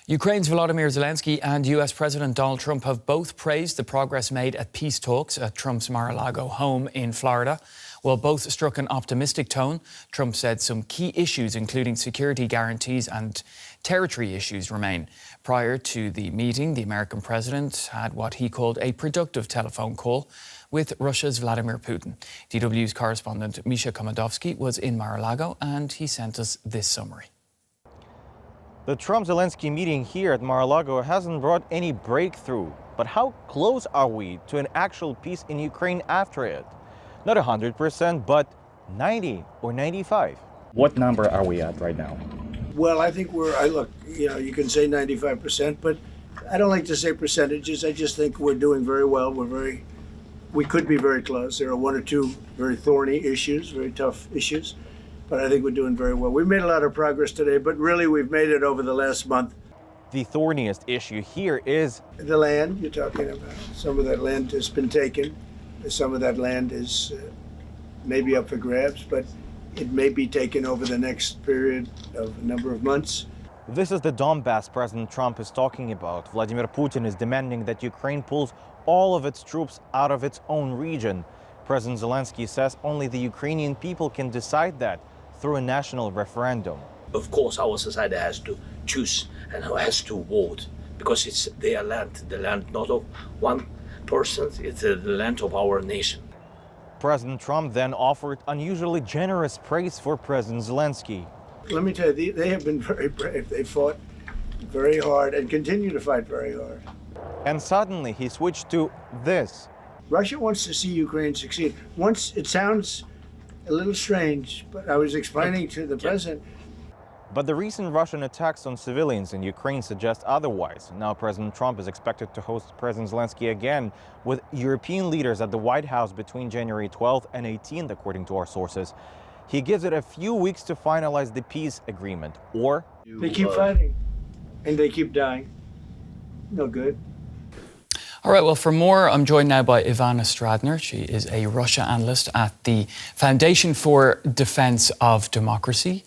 Ukraine's Volodymyr Zelenskyy and US President Donald Trump have both praised the progress made at peace talks at Trump's Mar-a-Lago home in Florida. While both struck an optimistic tone, Trump said some key issues, including security guarantees and territory issues, remain. Prior to the meeting, the American president had what he called a productive telephone call with Russia's Vladimir Putin. DW's correspondent Nimisha Jaiswal was in Mar-a-Lago and he sent us this summary. The Trump-Zelenskyy meeting here at Mar-a-Lago hasn't brought any breakthrough. But how close are we to an actual peace in Ukraine after it? Not 100%, but 90 or 95. What number are we at right now? Well, I think you can say 95%, but I don't like to say percentages. I just think we're doing very well. We could be very close. There are one or two very thorny issues, very tough issues. But I think we're doing very well. We've made a lot of progress today, but really we've made it over the last month. The thorniest issue here is the land you're talking about. Some of that land has been taken. Some of that land is maybe up for grabs, but it may be taken over the next period of a number of months. This is the Donbass President Trump is talking about. Vladimir Putin is demanding that Ukraine pulls all of its troops out of its own region. President Zelenskyy says only the Ukrainian people can decide that through a national referendum. Of course, our society has to choose and has to vote because it's their land, the land not of one person, it's the land of our nation. President Trump then offered unusually generous praise for President Zelenskyy. Let me tell you, they have been very brave. They fought very hard and continue to fight very hard. And suddenly he switched to this. Russia wants to see Ukraine succeed. Once it sounds a little strange, but I was explaining to the president. But the recent Russian attacks on civilians in Ukraine suggest otherwise. Now President Trump is expected to host President Zelenskyy again with European leaders at the White House between January 12th and 18th, according to our sources. He gives it a few weeks to finalize the peace agreement, or they keep fighting and they keep dying. No good. All right, well, for more, I'm joined now by Ivana Stradner. She is a Russia analyst at the Foundation for Defense of Democracies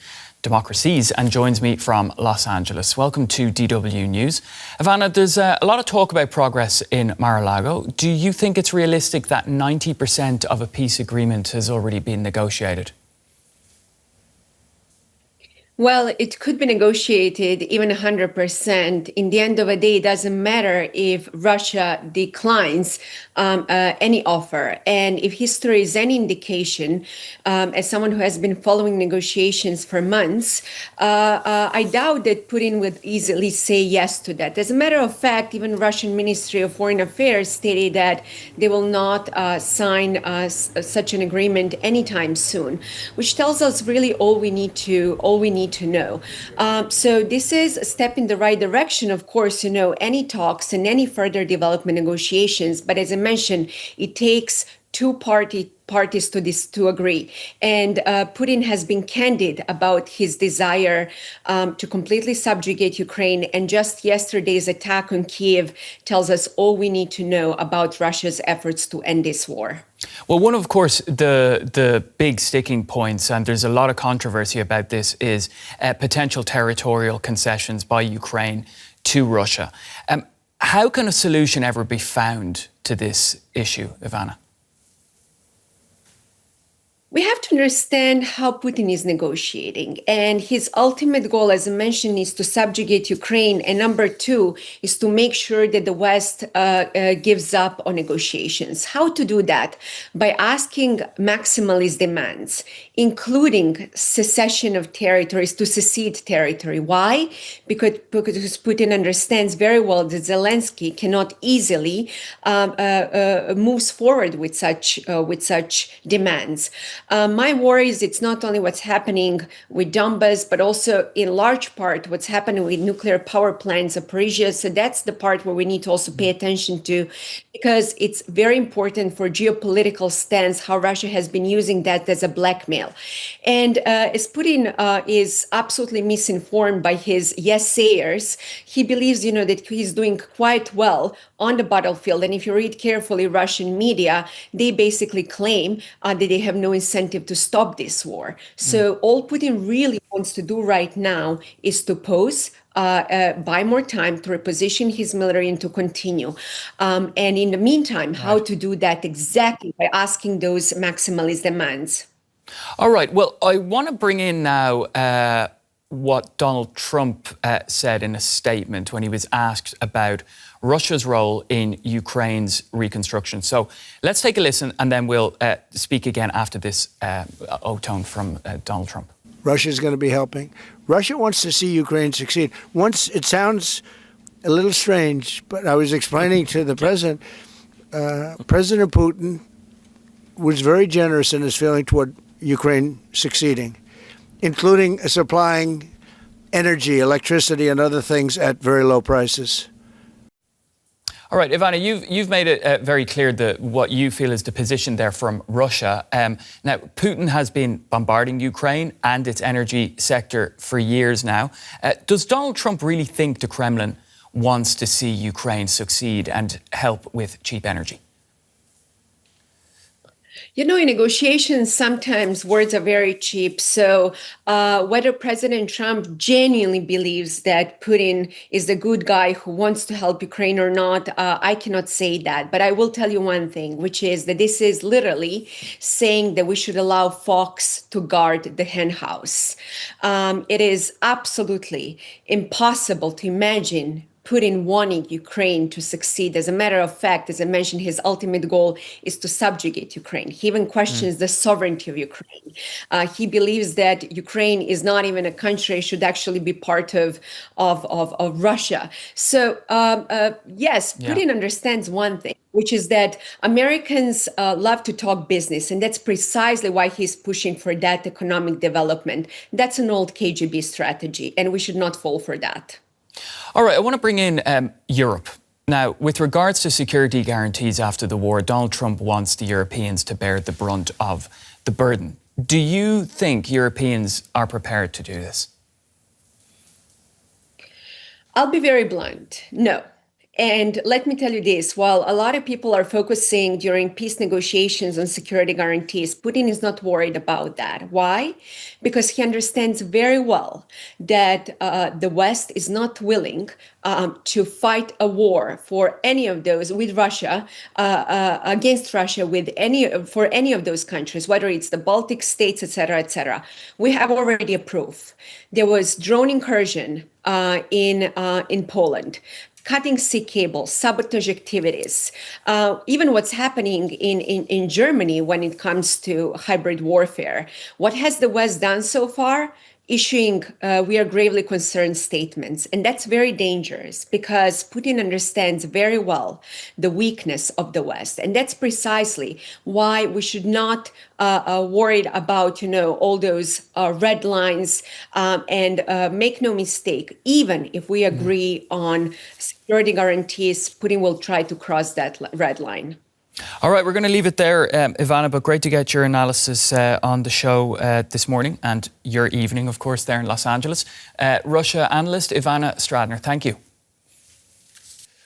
and joins me from Los Angeles. Welcome to DW News. Ivana, there's a lot of talk about progress in Mar-a-Lago. Do you think it's realistic that 90% of a peace agreement has already been negotiated? Well, it could be negotiated even 100%. In the end of the day, it doesn't matter if Russia declines any offer. And if history is any indication, as someone who has been following negotiations for months, I doubt that Putin would easily say yes to that. As a matter of fact, even Russian Ministry of Foreign Affairs stated that they will not sign such an agreement anytime soon, which tells us really all we need to know. So this is a step in the right direction, of course, any talks and any further development negotiations. But as I mentioned, it takes two parties to agree. And Putin has been candid about his desire to completely subjugate Ukraine. And just yesterday's attack on Kyiv tells us all we need to know about Russia's efforts to end this war. Well, one, of course, the big sticking points, and there's a lot of controversy about this, is potential territorial concessions by Ukraine to Russia. How can a solution ever be found to this issue, Ivana? We have to understand how Putin is negotiating, and his ultimate goal, as I mentioned, is to subjugate Ukraine. And number two is to make sure that the West gives up on negotiations. How to do that? By asking maximalist demands, including secession of territories, to secede territory. Why? Because Putin understands very well that Zelenskyy cannot easily moves forward with such demands. My worry is it's not only what's happening with Donbass, but also in large part what's happening with nuclear power plants, Zaporizhzhia. So that's the part where we need to also pay attention to, because it's very important for geopolitical stance how Russia has been using that as a blackmail. And as Putin is absolutely misinformed by his yes-sayers, he believes, that he's doing quite well on the battlefield. And if you read carefully Russian media, they basically claim that they have no incentive to stop this war. So all Putin really wants to do right now is to pose buy more time, to reposition his military, and to continue. And in the meantime, how to do that exactly by asking those maximalist demands. All right. Well, I want to bring in now what Donald Trump said in a statement when he was asked about Russia's role in Ukraine's reconstruction. So let's take a listen and then we'll speak again after this O-tone from Donald Trump. Russia's going to be helping. Russia wants to see Ukraine succeed. Once, it sounds a little strange, but I was explaining to the president, President Putin was very generous in his feeling toward Ukraine succeeding, including supplying energy, electricity, and other things at very low prices. All right, Ivana, you've made it very clear that what you feel is the position there from Russia. Now, Putin has been bombarding Ukraine and its energy sector for years now. Does Donald Trump really think the Kremlin wants to see Ukraine succeed and help with cheap energy? You know, in negotiations, sometimes words are very cheap. So whether President Trump genuinely believes that Putin is the good guy who wants to help Ukraine or not, I cannot say that. But I will tell you one thing, which is that this is literally saying that we should allow fox to guard the hen house. It is absolutely impossible to imagine Putin wanting Ukraine to succeed. As a matter of fact, as I mentioned, his ultimate goal is to subjugate Ukraine. He even questions the sovereignty of Ukraine. He believes that Ukraine is not even a country, should actually be part of Russia. So yes, Putin understands one thing, which is that Americans love to talk business. And that's precisely why he's pushing for that economic development. That's an old KGB strategy, and we should not fall for that. All right, I want to bring in Europe. Now, with regards to security guarantees after the war, Donald Trump wants the Europeans to bear the brunt of the burden. Do you think Europeans are prepared to do this? I'll be very blunt. No. And let me tell you this, while a lot of people are focusing during peace negotiations on security guarantees, Putin is not worried about that. Why? Because he understands very well that the West is not willing to fight a war for any of those with Russia, against Russia for any of those countries, whether it's the Baltic states, et cetera, et cetera. We have already a proof. There was drone incursion in Poland, cutting sea cables, sabotage activities, even what's happening in Germany when it comes to hybrid warfare. What has the West done so far? Issuing we are gravely concerned statements. And that's very dangerous because Putin understands very well the weakness of the West. And that's precisely why we should not worry about, all those red lines. And make no mistake, even if we agree on security guarantees, Putin will try to cross that red line. All right, we're going to leave it there, Ivana, but great to get your analysis on the show this morning and your evening, of course, there in Los Angeles. Russia analyst Ivana Stradner, thank you.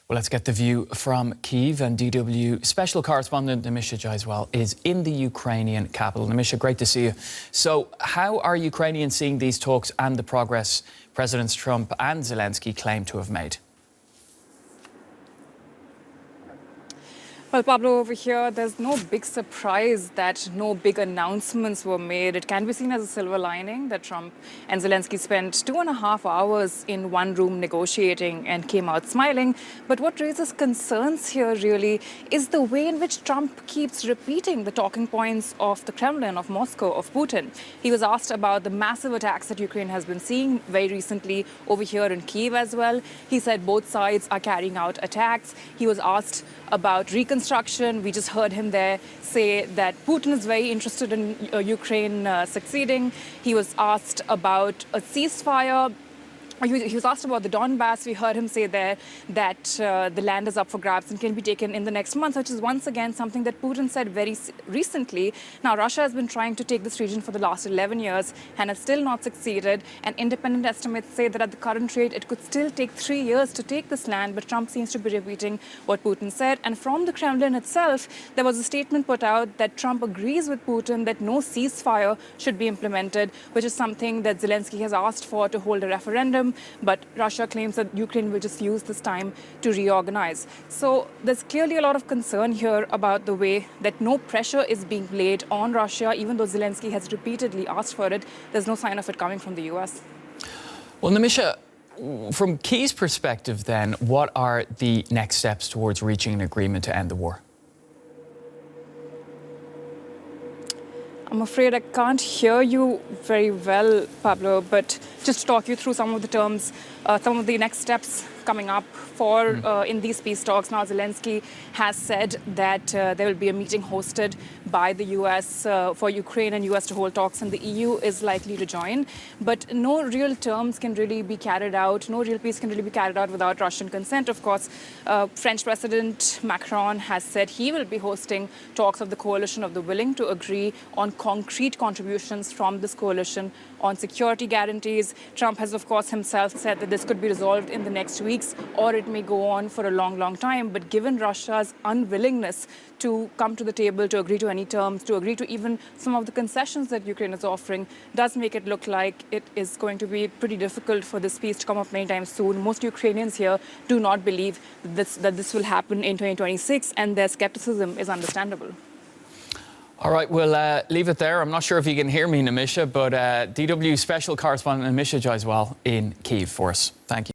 Well, let's get the view from Kyiv, and DW Special Correspondent Nimisha Jaiswal is in the Ukrainian capital. Nimisha, great to see you. So how are Ukrainians seeing these talks and the progress Presidents Trump and Zelenskyy claim to have made? Well, Pablo, over here, there's no big surprise that no big announcements were made. It can be seen as a silver lining that Trump and Zelenskyy spent 2.5 hours in one room negotiating and came out smiling. But what raises concerns here really is the way in which Trump keeps repeating the talking points of the Kremlin, of Moscow, of Putin. He was asked about the massive attacks that Ukraine has been seeing very recently over here in Kyiv as well. He said both sides are carrying out attacks. He was asked about reconstruction. We just heard him there say that Putin is very interested in Ukraine succeeding. He was asked about a ceasefire. He was asked about the Donbass. We heard him say there that the land is up for grabs and can be taken in the next month, which is once again something that Putin said very recently. Now, Russia has been trying to take this region for the last 11 years and has still not succeeded. And independent estimates say that at the current rate, it could still take 3 years to take this land. But Trump seems to be repeating what Putin said. And from the Kremlin itself, there was a statement put out that Trump agrees with Putin that no ceasefire should be implemented, which is something that Zelenskyy has asked for to hold a referendum. time, but Russia claims that Ukraine will just use this time to reorganize. So there's clearly a lot of concern here about the way that no pressure is being laid on Russia, even though Zelenskyy has repeatedly asked for it. There's no sign of it coming from the US. Well, Nimisha, from Kyiv's perspective then, what are the next steps towards reaching an agreement to end the war? I'm afraid I can't hear you very well, Pablo, but just to talk you through some of the terms, some of the next steps coming up for in these peace talks. Now, Zelenskyy has said that there will be a meeting hosted by the US for Ukraine and US to hold talks, and the EU is likely to join. But no real terms can really be carried out, no real peace can really be carried out without Russian consent. Of course, French President Macron has said he will be hosting talks of the coalition of the willing to agree on concrete contributions from this coalition on security guarantees. Trump has, of course, himself said that this could be resolved in the next weeks, or it may go on for a long, long time. But given Russia's unwillingness to come to the table, to agree to any terms, to agree to even some of the concessions that Ukraine is offering, does make it look like it is going to be pretty difficult for this peace to come up anytime soon. Most Ukrainians here do not believe that this will happen in 2026, and their skepticism is understandable. All right, we'll leave it there. I'm not sure if you can hear me, Nimisha, but DW Special Correspondent Nimisha Jaiswal in Kyiv for us. Thank you.